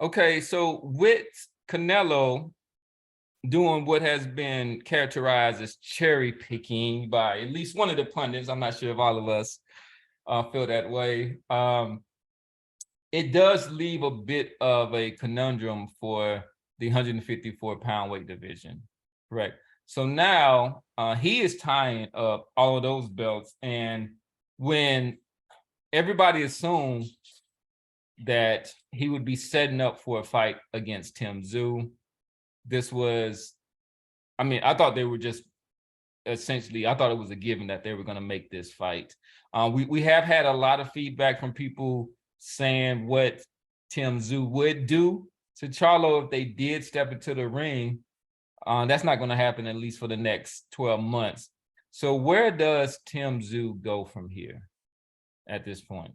Okay, so with Canelo doing what has been characterized as cherry picking by at least one of the pundits, I'm not sure if all of us feel that way. It does leave a bit of a conundrum for the 154-pound weight division, correct? So now he is tying up all of those belts, and when everybody assumed that he would be setting up for a fight against Tszyu, this was, I mean, I thought they were just essentially, I thought it was a given that they were going to make this fight. We have had a lot of feedback from people saying what Tszyu would do to CHARLO if they did step into the ring. That's not going to happen, at least for the next 12 months. So where does Tszyu go from here at this point?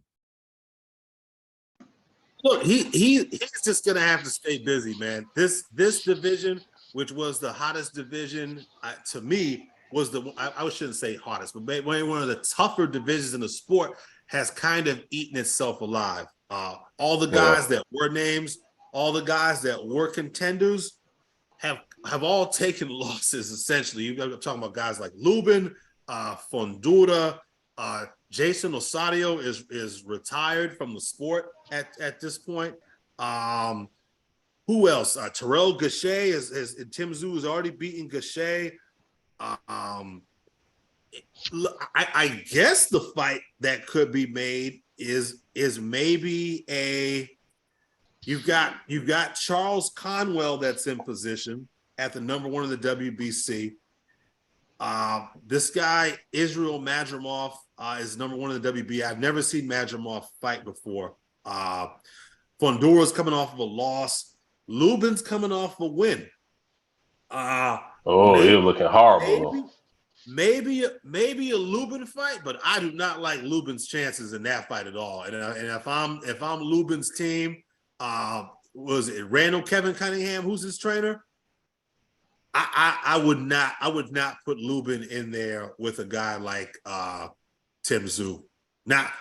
Look, he's just gonna have to stay busy, man. This division, which was the hottest division to me, was I shouldn't say hottest, but one of the tougher divisions in the sport, has kind of eaten itself alive. All the guys that were names, all the guys that were contenders, have all taken losses. Essentially, you're talking about guys like Lubin, Fundura. Jason Osadio is retired from the sport at this point. Who else? Terrell Gachet is Tszyu has already beaten Gachet. I guess the fight that could be made is maybe you've got Charles Conwell that's in position at the number 1 of the WBC. This guy, Israel Madrimov, is number 1 in the WB. I've never seen Madrimov fight before. Fundura's coming off of a loss. Lubin's coming off a win. You're looking horrible. Maybe a Lubin fight, but I do not like Lubin's chances in that fight at all. And if I'm Lubin's team, was it Randall Kevin Cunningham, who's his trainer? I would not put Lubin in there with a guy like Tszyu. Not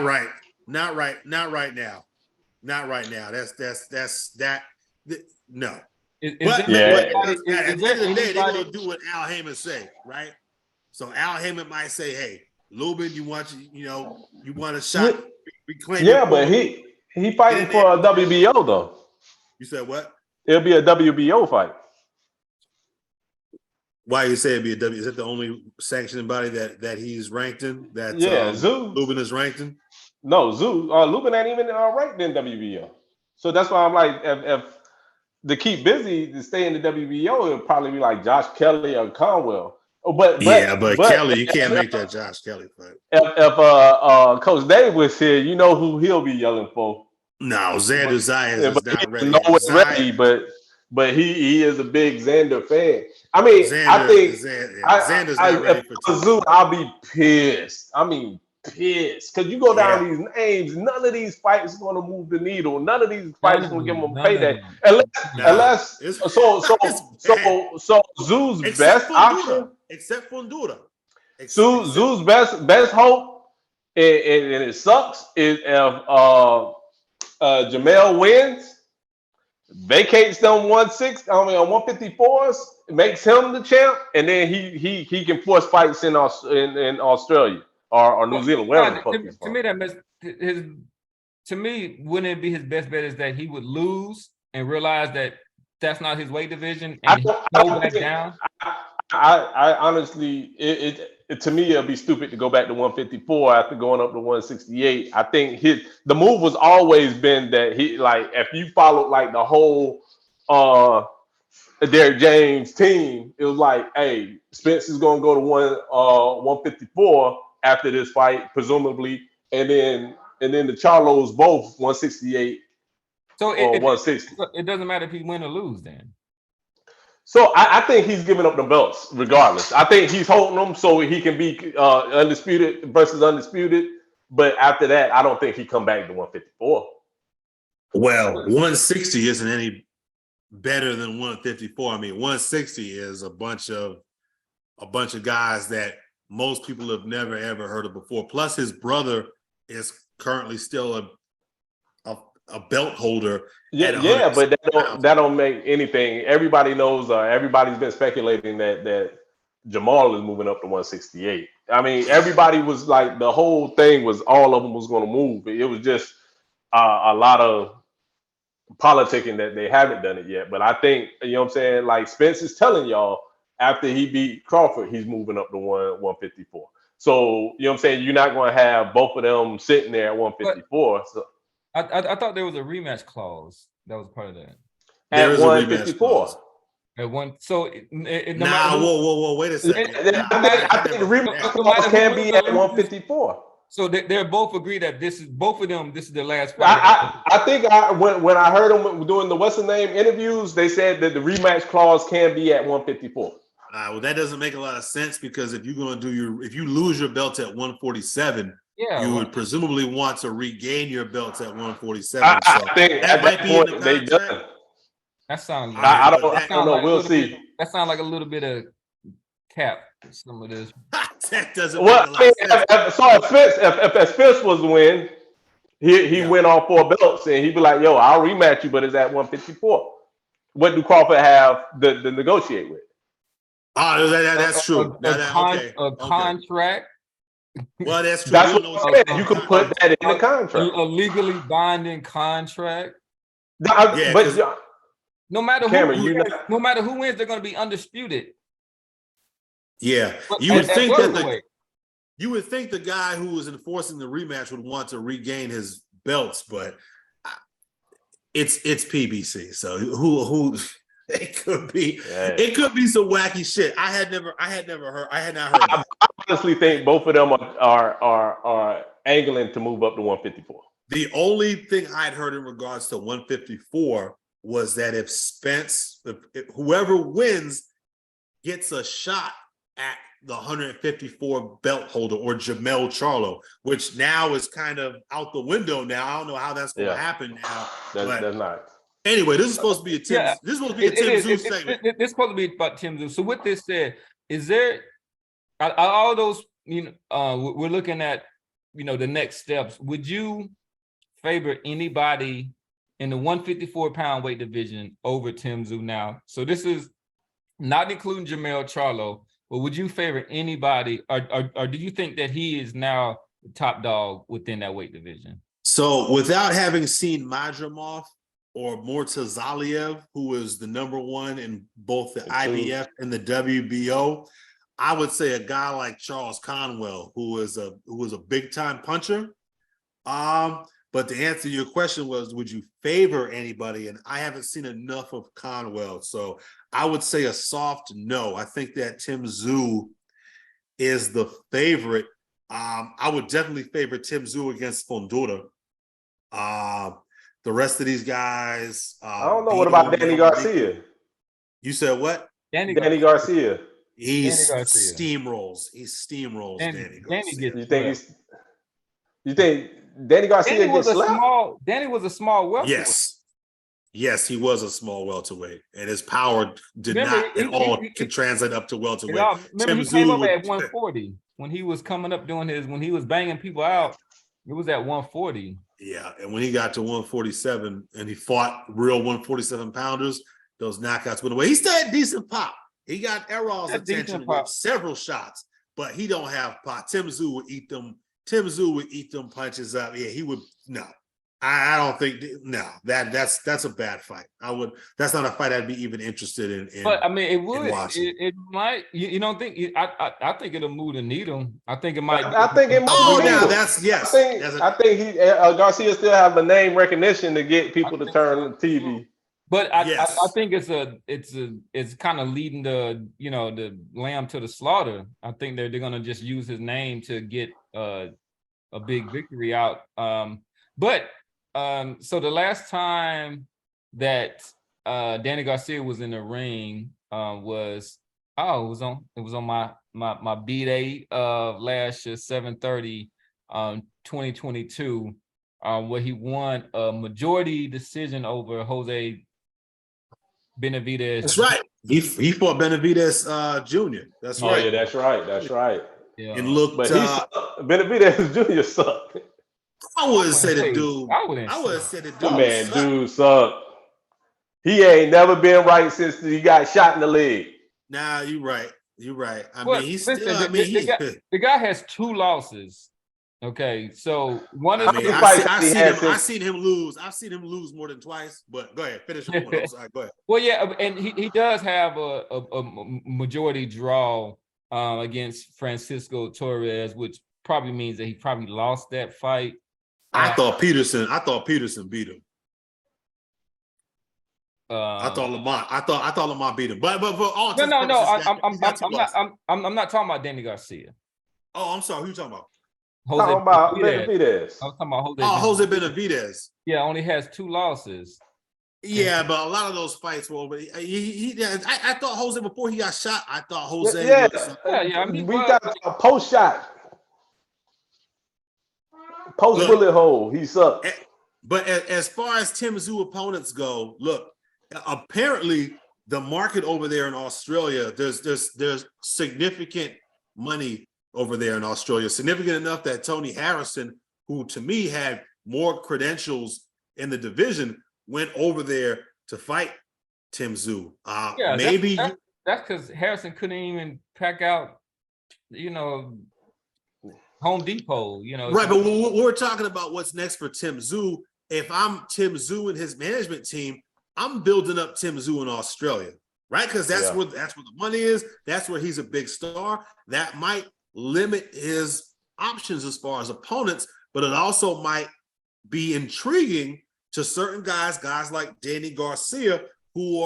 right now. No. At the end of the day, they're gonna do what Al Heyman say, right? So Al Heyman might say, "Hey, Lubin, you want a shot? Reclaim." Yeah, but he fighting for a WBO though. You said what? It'll be a WBO fight. Why you say it'd be a W? Is it the only sanctioning body that he's ranked in? That Tszyu Lubin is ranked in? No, Lubin ain't even ranked in WBO. So that's why I'm like, if to keep busy to stay in the WBO, it'll probably be like Josh Kelly or Conwell. But Kelly, you can't make that Josh Kelly fight. If Coach Dave was here, you know who he'll be yelling for. No, Xander Zayas is not ready. Nowhere ready, but he is a big Xander fan. I mean, Xander's not ready for Tszyu. I'll be pissed. I mean, pissed. Because you go down these names, none of these fights is going to move the needle. None of these fights is going to give them a payday. Unless Tszyu's best option, except Fundura. Tszyu's best hope, and it sucks, is if Jermell wins, vacates them 154s, makes him the champ, and then he can force fights in Australia or New Zealand, wherever the fuck he's from. To me, wouldn't it be his best bet is that he would lose and realize that that's not his weight division and go back down? I honestly, to me, it'll be stupid to go back to 154 after going up to 168. I think the move was always been that if you followed like the whole Derrick James team, it was like, hey, Spence is gonna go to 154 after this fight, presumably, and then the Charlos both 168 or 160. It doesn't matter if he win or lose then. So I think he's giving up the belts regardless. I think he's holding them so he can be undisputed versus undisputed. But after that, I don't think he come back to 154. Well, 160 isn't any better than 154. I mean, 160 is a bunch of guys that most people have never ever heard of before. Plus, his brother is currently still a belt holder. Yeah, but that don't make anything. Everybody knows. Everybody's been speculating that Jermell is moving up to 168. I mean, everybody was like, the whole thing was all of them was going to move. It was just a lot of politicking that they haven't done it yet. But I think, you know what I'm saying, like Spence is telling y'all after he beat Crawford, he's moving up to 154. So, you know what I'm saying, you're not going to have both of them sitting there at 154. So I thought there was a rematch clause that was part of that. There is 154. At one, so whoa, wait a second. I think the rematch clause can be at 154. So they're both agree that both of them. This is the last fight. I think when I heard them doing the what's the name interviews, they said that the rematch clause can be at 154. Well, that doesn't make a lot of sense because if you're going to do if you lose your belt at 147, you would presumably want to regain your belts at 147. I think that might be in the they done. That sounds. I don't know. We'll see. That sounds like a little bit of cap. Some of this. That doesn't. Well, I mean, if Spence was to win, he win all 4 belts, and he'd be like, "Yo, I'll rematch you, but it's at 154." What do Crawford have to negotiate with? Oh, that's true. A contract. Well, that's true. That's what you can put that in the contract. A legally binding contract. But no matter who wins, they're going to be undisputed. Yeah, you would think the guy who was enforcing the rematch would want to regain his belts, but it's PBC. So who it could be some wacky shit. I had not heard. I honestly think both of them are angling to move up to 154. The only thing I'd heard in regards to 154 was that if Spence, if whoever wins gets a shot at the 154 belt holder or Jermell Charlo, which now is kind of out the window now. I don't know how that's going to happen now. That's not. Anyway, this is supposed to be a Tim. This is supposed to be a Tim Tszyu segment. This is supposed to be about Tim Tszyu. So with this said, is there all those? We're looking at the next steps. Would you favor anybody in the 154-pound weight division over Tim Tszyu now? So this is not including Jermell Charlo. But would you favor anybody, or do you think that he is now the top dog within that weight division? So without having seen Madrimov or Mortazaliev, who is the number one in both the IBF and the WBO, I would say a guy like Charles Conwell, who is a big time puncher. But to answer your question was, would you favor anybody? And I haven't seen enough of Conwell, so I would say a soft no. I think that Tim Tszyu is the favorite. I would definitely favor Tim Tszyu against Fundora. The rest of these guys. I don't know. What about Danny Garcia? You said what? Danny Garcia. He steamrolls. He steamrolls Danny Garcia. You think Danny Garcia gets slapped? Danny was a small welterweight. Yes, he was a small welterweight, and his power did not at all translate up to welterweight. Remember, he came up at 140 when he was coming up when he was banging people out. It was at 140. Yeah, and when he got to 147 and he fought real 147 pounders, those knockouts went away. He still had decent pop. He got Errol's attention with several shots, but he don't have pop. Tim Tszyu would eat them. Tim Tszyu would eat them punches up. Yeah, he would. No, I don't think. No, that's a bad fight. That's not a fight I'd be even interested in. But I mean, it would. It might. You don't think? I think it'll move the needle. I think it might. I think it might. Oh, now that's yes. I think Garcia still have a name recognition to get people to turn the TV. But I think it's kind of leading the lamb to the slaughter. I think they're gonna just use his name to get a big victory out. So the last time that Danny Garcia was in the ring was on my B-Day of last year, 7/30, 2022, where he won a majority decision over Jose Benavidez. That's right. He fought Benavidez Jr. That's right. Oh yeah, that's right. Yeah. And look, but Benavidez Jr. sucked. I wouldn't say the dude. I wouldn't say the dude. That man, dude, suck. He ain't never been right since he got shot in the leg. Nah, you're right. You're right. I Well, mean, he's listen, still. I mean, the guy has 2 losses. Okay, so one of the I've seen him lose. I've seen him lose more than twice. But go ahead, finish your point. I'm sorry. Go ahead. Well, yeah, and he does have a majority draw against Francisco Torres, which probably means that he probably lost that fight. I thought Peterson beat him. I thought Lamont beat him, but for all I'm not talking about Danny Garcia. Oh, I'm sorry. Who you talking about? Talking about Benavidez. I was talking about Jose Benavidez. Yeah, only has 2 losses. Yeah, but a lot of those fights were over. I thought Jose before he got shot. I thought Jose. Yeah. I mean, we got a post shot, post bullet hole. He sucked. But as far as Tim Tszyu opponents go, look, apparently the market over there in Australia, there's significant money over there in Australia, significant enough that Tony Harrison, who to me had more credentials in the division, went over there to fight Tim Tszyu. Maybe that's because Harrison couldn't even pack out, Home Depot, Right, but we're talking about what's next for Tim Tszyu. If I'm Tim Tszyu and his management team, I'm building up Tim Tszyu in Australia, right? Because that's where the money is. That's where he's a big star. That might limit his options as far as opponents, but it also might be intriguing to certain guys like Danny Garcia, who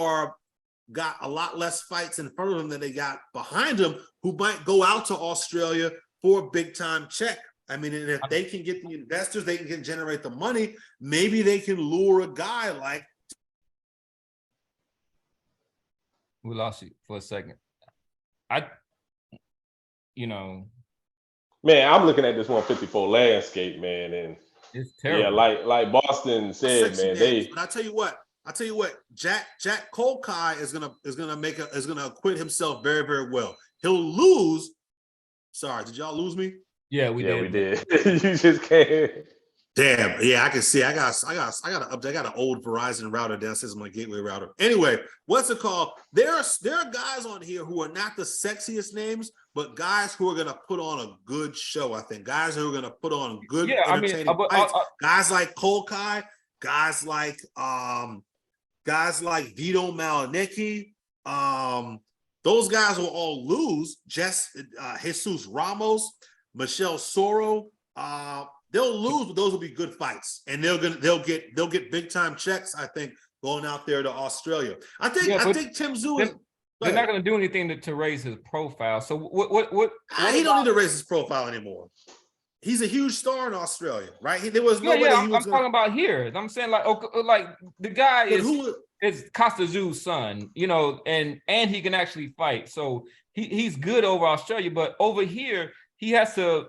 got a lot less fights in front of him than they got behind him, who might go out to Australia for a big time check. I mean, and if they can get the investors, they can generate the money, maybe they can lure a guy like. We lost you for a second. Man, I'm looking at this 154 landscape, man, and it's terrible. Yeah, like Boston said, man. But I tell you what, Jack Kolkai is gonna acquit himself very, very well. He'll lose. Sorry, did y'all lose me? Yeah, we did. You just can't. Damn. Yeah, I can see. I got an old Verizon router downstairs, my gateway router. Anyway, what's it called? There are guys on here who are not the sexiest names, but guys who are gonna put on a good show. I think guys who are gonna put on good, entertaining fights. Guys like Kolkai, guys like Vito Malinecki. Those guys will all lose. Jesus Ramos, Michelle Soro. They'll lose, but those will be good fights, and they'll get big time checks. I think going out there to Australia. I think Tim Tszyu is. They're not going to do anything to raise his profile. So what he don't need to raise his profile anymore. He's a huge star in Australia, right? There was nobody. I'm talking about here. I'm saying like the guy is Costa Tszyu's son, and he can actually fight. So he's good over Australia, but over here. He has to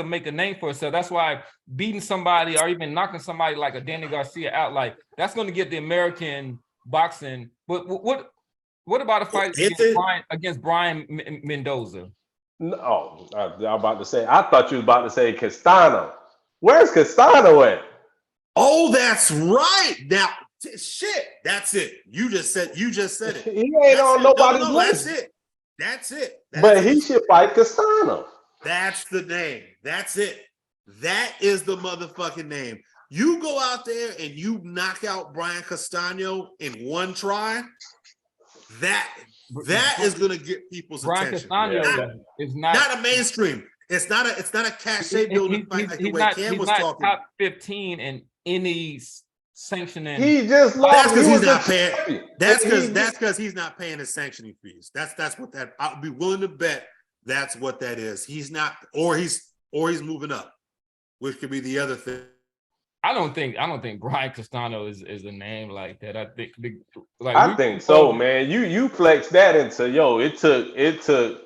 make a name for himself. That's why beating somebody or even knocking somebody like a Danny Garcia out, like that's going to get the American boxing. But what about a fight against Brian Mendoza? No, I'm about to say. I thought you was about to say Castano. Where's Castano at? Oh, that's right. Now, shit, that's it. You just said it. He ain't on nobody's list. That's it. But he should fight Castano. That's the name. That's it. That is the motherfucking name. You go out there and you knock out Brian Castano in one try. That is going to get people's attention. Castano is not a mainstream. It's not a cachet building fight like the way Cam was talking. Top 15 in any sanctioning. He just lost. That's because he's not paying. That's because he's not paying his sanctioning fees. That's what that. I'll be willing to bet. That's what that is. He's not, or he's moving up, which could be the other thing. I don't think Brian Castano is a name like that. I think so, man. You flex that into It took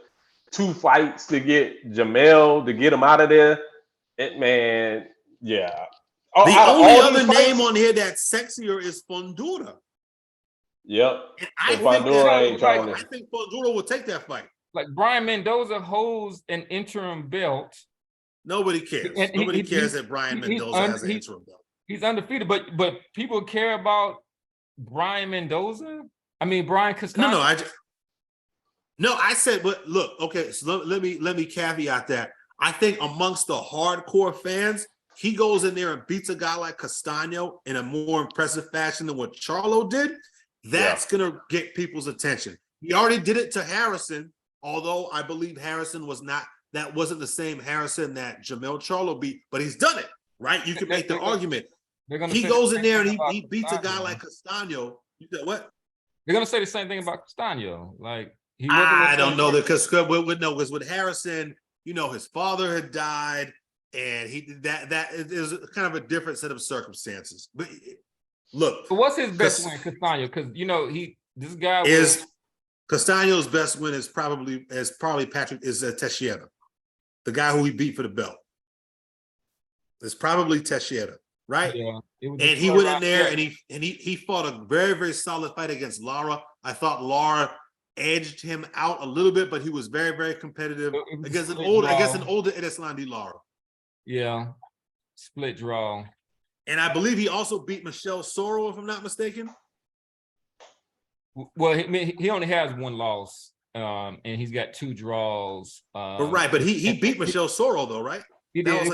2 fights to get Jermell to get him out of there. Yeah. The only other name on here that's sexier is Fundura. Yep. I think Fundura will take that fight. Like Brian Mendoza holds an interim belt Nobody cares. Nobody cares that Brian Mendoza has an interim belt. He's undefeated, but people care about Brian Mendoza. I mean, Brian Castano. No, I said, but look, okay. So let me caveat that. I think amongst the hardcore fans, he goes in there and beats a guy like Castano in a more impressive fashion than what CHARLO did. That's gonna get people's attention. He already did it to Harrison, although I believe Harrison wasn't the same Harrison that Jermell CHARLO beat, but he's done it, right? You can make the argument. He goes in there and he beats a guy like Castano. You said what? They're gonna say the same thing about Castano. Like I don't know that because with Harrison, you know, his father had died, and that is kind of a different set of circumstances. But look, but what's his best win, Castano? Because you know this guy Castano's best win is probably Patrick Tszyu, the guy who he beat for the belt. It's probably Tszyu, right? Yeah. And he went in there and he fought a very, very solid fight against Lara. I thought Lara edged him out a little bit, but he was very, very competitive against an older Edeslandi Lara. Yeah, split draw. And I believe he also beat Michelle Sorrell, if I'm not mistaken. Well, he only has one loss, and he's got 2 draws. But he beat Michelle Sorrell though, right? He did.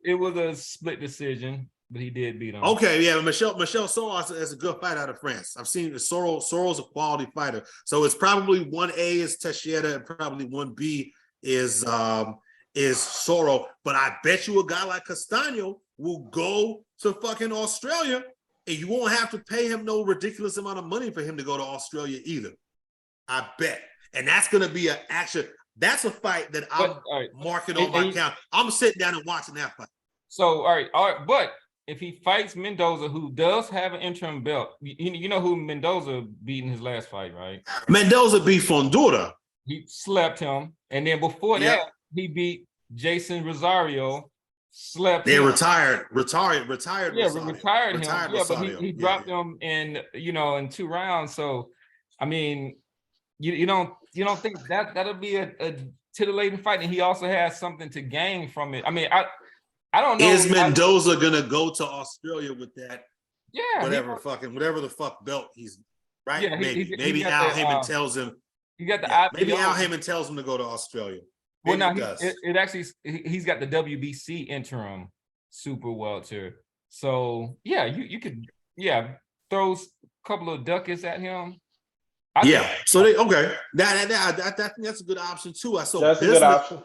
It was a split decision, but he did beat him. Okay, yeah, Michelle Sorrell is a good fight out of France. I've seen Sorrell's a quality fighter. So it's probably 1A is Tszyu and probably 1B is Sorrell. But I bet you a guy like Castano will go to fucking Australia, and you won't have to pay him no ridiculous amount of money for him to go to Australia either. I bet. And that's going to be an action. That's a fight that I'm marking on my count. I'm sitting down and watching that fight. So, all right. But if he fights Mendoza, who does have an interim belt, you know who Mendoza beat in his last fight, right? Mendoza beat Fondura. He slept him. And then before that, he beat Jason Rosario. Slept. They him. retired. Yeah, retired him. Yeah, but he dropped him in 2 rounds. So, I mean, you don't think that'll be a titillating fight, and he also has something to gain from it. I mean, I don't know. Is Mendoza gonna go to Australia with that? Yeah, whatever the fuck belt he's right. Yeah, maybe Al Heyman tells him. You got the maybe Al Heyman tells him to go to Australia. Maybe well, now it actually he's got the WBC interim super welter. So yeah, you could throw a couple of ducats at him. So I think that's a good option too. That's a good option.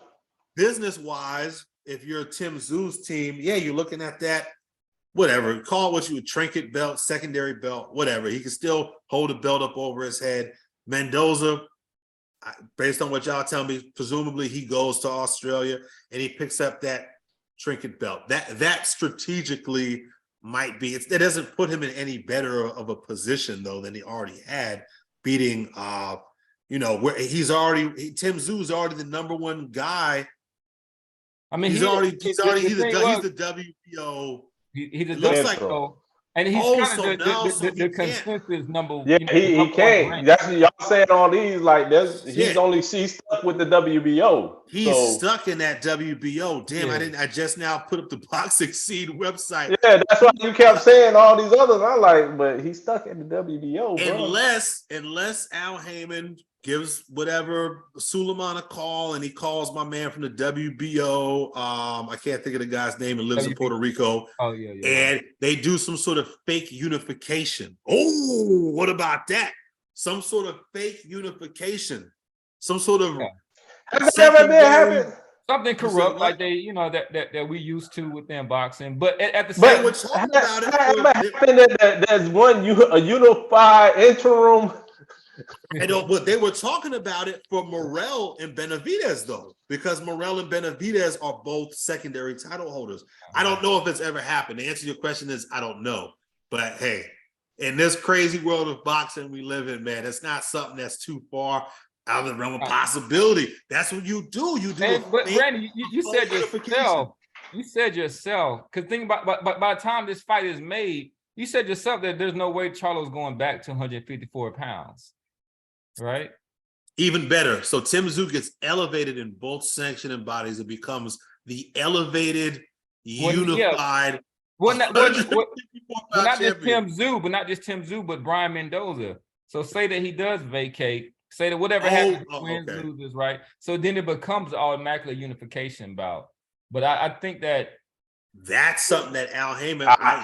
Business wise, if you're Tim Tszyu's team, you're looking at that. Whatever, call it what you would, trinket belt, secondary belt, whatever. He can still hold a belt up over his head. Mendoza, based on what y'all tell me, presumably he goes to Australia and he picks up that trinket belt. That strategically might be. It doesn't put him in any better of a position though than he already had. Beating, where Tim Tszyu's already the number 1 guy. I mean, he's the WBO. He's a looks like though, and he's kind of the consensus number. Yeah, he can't. That's what y'all saying all these like this. He's stuck with the WBO. He's stuck in that WBO. Damn, I just now put up the Boxing Seed website. Yeah, that's why you kept saying all these others. I'm like, but he's stuck in the WBO. Bro. Unless Al Heyman gives whatever Suleiman a call and he calls my man from the WBO. I can't think of the guy's name and lives in Puerto Rico. Oh yeah. And they do some sort of fake unification. Oh, what about that? Some sort of fake unification. Some sort of has that ever been happened? Something corrupt like they, that we used to within boxing. But at the same time, there's a unified interim. But they were talking about it for Morrell and Benavidez, though, because Morrell and Benavidez are both secondary title holders. I don't know if it's ever happened. The answer to your question is I don't know. But hey, in this crazy world of boxing we live in, man, it's not something that's too far out of the realm of possibility. That's what you do. You do. But Randy, you said yourself. You said yourself. Because think about by the time this fight is made, you said yourself that there's no way CHARLO's going back to 154 pounds. Right? Even better. So Tim Tszyu gets elevated in both sanctioning bodies and becomes the elevated, unified. Not just Tszyu, but Brian Mendoza. So say that he does vacate. Say that whatever happens, wins, loses, right? So then it becomes automatically a unification bout. But I think that's something that Al Heyman. I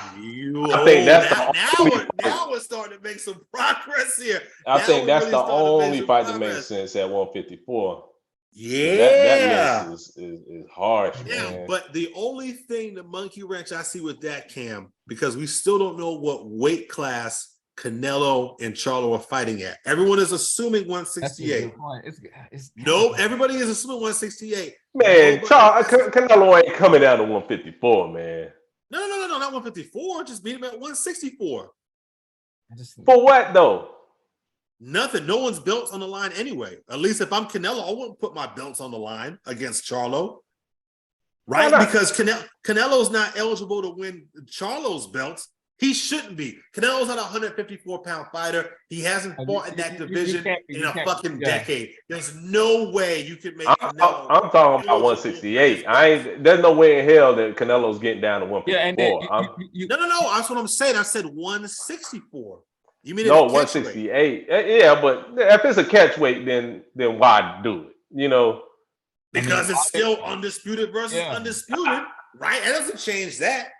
think that's now we're starting to make some progress here. I think that's the only fight that makes sense at 154. Yeah, that list is harsh. Yeah, man. But the only thing, the monkey wrench I see with that, Cam, because we still don't know what weight class Canelo and CHARLO are fighting at. Everyone is assuming 168. Nope, everybody is assuming 168. Man, Canelo ain't coming down to 154, man. No, not 154. Just beat him at 164. For what though? Nothing. No one's belts on the line anyway. At least if I'm Canelo, I wouldn't put my belts on the line against CHARLO. Right? Because Canelo's not eligible to win CHARLO's belts. He shouldn't be. Canelo's not a 154-pound fighter. He hasn't fought in that division in a fucking decade. There's no way you could make Canelo. I'm talking about 168. There's no way in hell that Canelo's getting down to 154. No. That's what I'm saying. I said 164. You mean 168? Yeah, but if it's a catch weight, then why do it? Because it's still undisputed versus undisputed, right? It doesn't change that.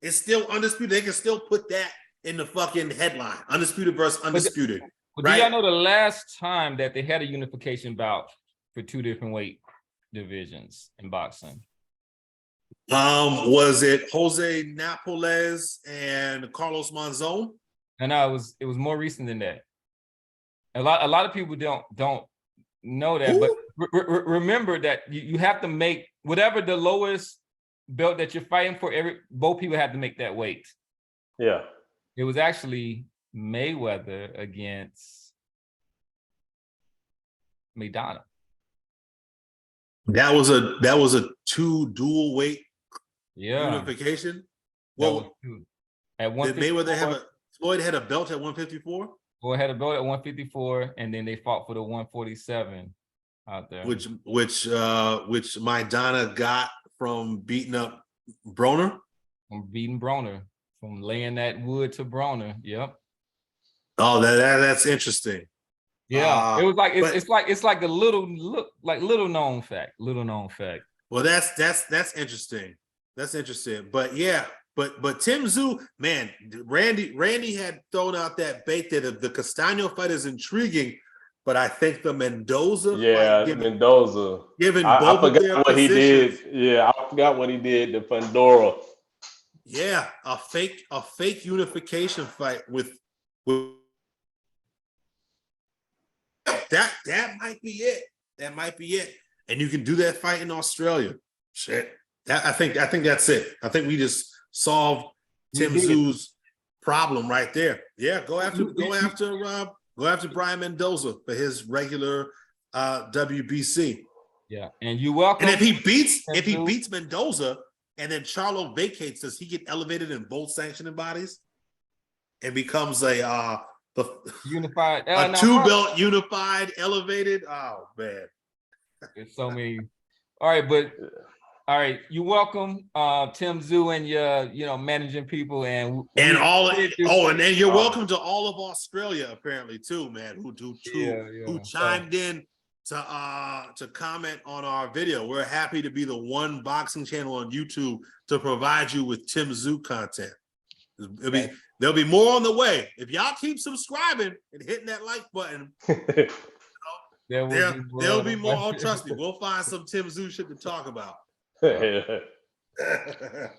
It's still undisputed. They can still put that in the fucking headline. Undisputed versus undisputed. But do y'all know the last time that they had a unification bout for two different weight divisions in boxing? Was it Jose Napoles and Carlos Monzon? No, it was more recent than that. A lot of people don't know that. Ooh. But remember that you have to make whatever the lowest belt that you're fighting for. Both people have to make that weight. Yeah, it was actually Mayweather against Maidana. That was a two dual weight unification. Well, at one, did Mayweather Floyd had a belt at 154? Floyd had a belt at 154, and then they fought for the 147 out there. Which Maidana got from beating up Broner? From beating Broner. From laying that wood to Broner. Yep. Oh, that's interesting. Yeah. It was like it's like a little known fact. Well, that's interesting. That's interesting. But yeah. But Tszyu, man, Randy had thrown out that bait that the Castano fight is intriguing, but I think the Mendoza fight, Mendoza. I forgot what he did. Yeah, I forgot what he did to Pandora. Yeah, a fake unification fight with that might be it. That might be it. And you can do that fight in Australia. Shit. I think that's it. I think we just solved Tszyu's problem right there. Yeah, go after Brian Mendoza for his regular WBC. Yeah, and you welcome. And if he beats Mendoza and then CHARLO vacates, does he get elevated in both sanctioning bodies and becomes a unified two-belt unified elevated? Oh man, there's so many. All right, you're welcome, Tszyu, and your managing people and then you're welcome to all of Australia apparently too, man. Who chimed in to comment on our video. We're happy to be the one boxing channel on YouTube to provide you with Tszyu content. There'll be more on the way. If y'all keep subscribing and hitting that like button, there'll be more. Oh, trust me, we'll find some Tszyu shit to talk about.